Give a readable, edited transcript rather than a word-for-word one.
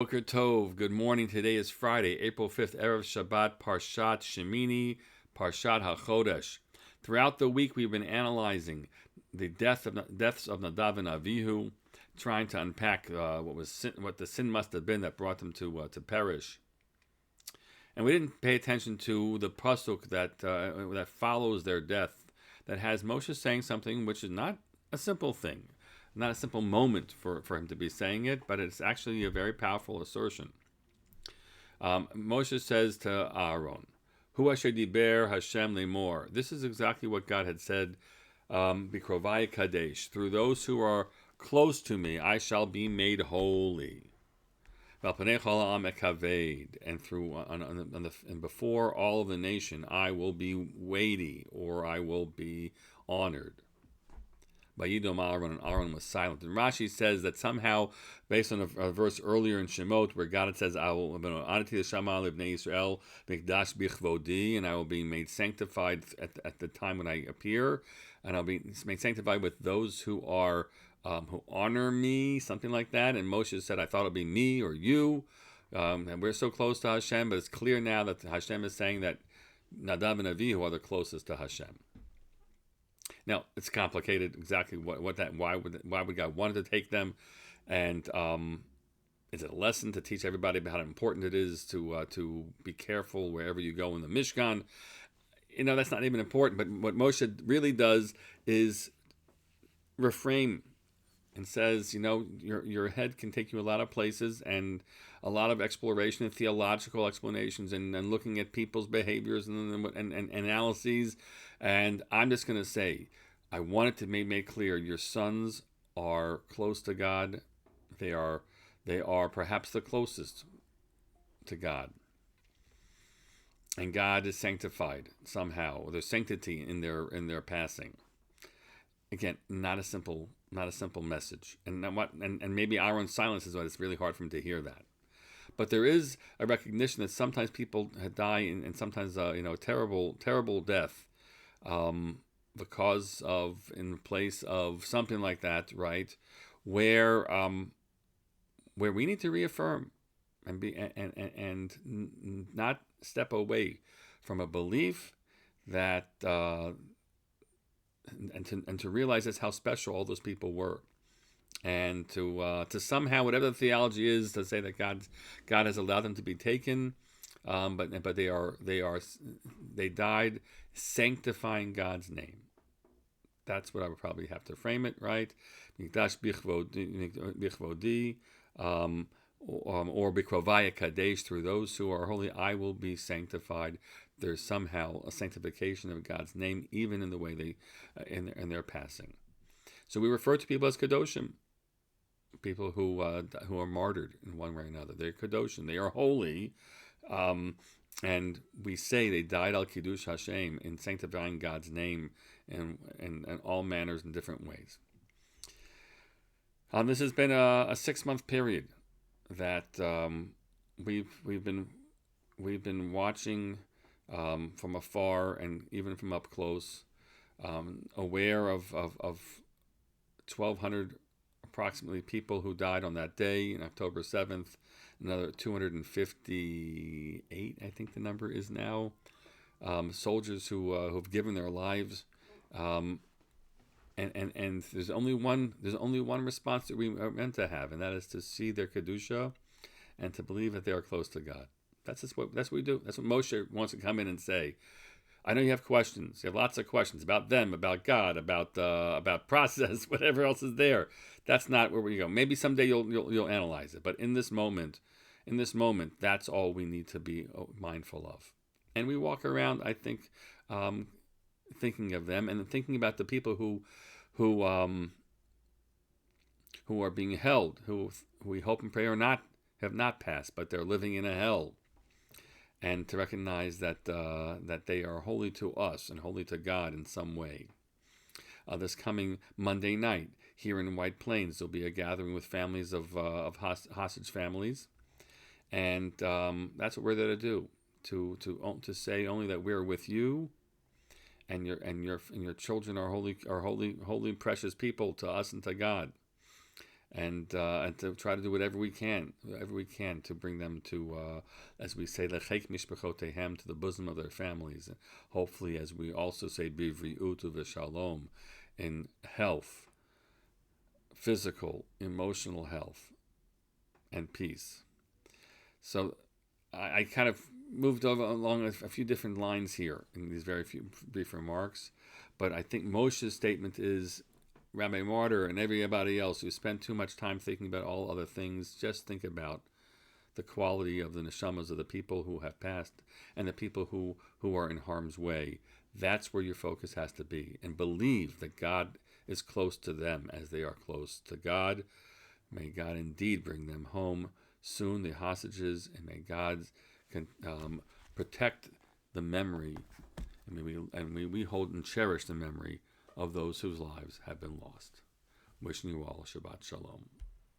Boker Tov, good morning. Today is Friday, April 5th, Erev Shabbat, Parshat Shmini, Parshat HaChodesh. Throughout the week, we've been analyzing the deaths of Nadav and Avihu, trying to unpack what the sin must have been that brought them to perish. And we didn't pay attention to the pasuk that follows their death, that has Moshe saying something which is not a simple thing, not a simple moment for him to be saying it, but it's actually a very powerful assertion. Moshe says to Aaron, Hu asher diber Hashem lemor. This is exactly what God had said, Bikrovai Kadesh. Through those who are close to me, I shall be made holy. And through and before all of the nation, I will be weighty, or I will be honored. Vayidom Aaron, and Aaron was silent. And Rashi says that somehow, based on a verse earlier in Shemot, where God says, "I will anati l'shama livnei Yisrael mikdash bichvodi," and I will be made sanctified at the time when I appear, and I'll be made sanctified with those who are who honor me, something like that. And Moshe said, "I thought it'd be me or you," and we're so close to Hashem, but it's clear now that Hashem is saying that Nadav and Avihu are the closest to Hashem. Now it's complicated exactly why would God want to take them, and is it a lesson to teach everybody about how important it is to be careful wherever you go in the Mishkan? That's not even important. But what Moshe really does is reframe and says, your head can take you a lot of places, and a lot of exploration and theological explanations, and looking at people's behaviors and analyses. And I'm just going to say, I want it to be made clear: your sons are close to God. They are perhaps the closest to God, and God is sanctified somehow. There's sanctity in their passing. Again, not a simple message, and maybe Aaron's silence is why it's really hard for him to hear that. But there is a recognition that sometimes people die and sometimes terrible death, because of, in place of something like that, right? Where we need to reaffirm and be and not step away from a belief that. And to realize that's how special all those people were, and to somehow, whatever the theology is, to say that God has allowed them to be taken, but they died sanctifying God's name. That's what I would probably have to frame it, right? Mikdash bichvodi, or bikrovaya kadesh. Through those who are holy, I will be sanctified. There's somehow a sanctification of God's name, even in the way they, in their passing. So we refer to people as kadoshim, people who are martyred in one way or another. They're kadoshim. They are holy, and we say they died al kiddush Hashem, in sanctifying God's name in all manners and different ways. This has been a 6-month period that we've been watching. From afar and even from up close, aware of 1,200 approximately people who died on that day, on October 7th, another 258, I think the number is now, soldiers who've given their lives, and there's only one response that we are meant to have, and that is to see their kedusha and to believe that they are close to God. That's what we do. That's what Moshe wants to come in and say. I know you have questions. You have lots of questions about them, about God, about process, whatever else is there. That's not where we go. Maybe someday you'll analyze it. But in this moment, that's all we need to be mindful of. And we walk around, I think, thinking of them and thinking about the people who are being held, who we hope and pray have not passed, but they're living in a hell. And to recognize that they are holy to us and holy to God in some way. This coming Monday night here in White Plains, there'll be a gathering with families of hostage families, and that's what we're there to do. To say only that we're with you, and your children are holy, precious people to us and to God. and to try to do whatever we can to bring them to, as we say, lechek mishpachotehem, to the bosom of their families. And hopefully, as we also say, bivriutu v'shalom, in health, physical, emotional health, and peace. So I kind of moved over along a few different lines here in these very few brief remarks, but I think Moshe's statement is, Rabbi Martyr and everybody else who spent too much time thinking about all other things, just think about the quality of the neshamas of the people who have passed and the people who are in harm's way. That's where your focus has to be, and believe that God is close to them as they are close to God. May God indeed bring them home soon, the hostages, and may God protect the memory, and may we hold and cherish the memory of those whose lives have been lost. Wishing you all Shabbat Shalom.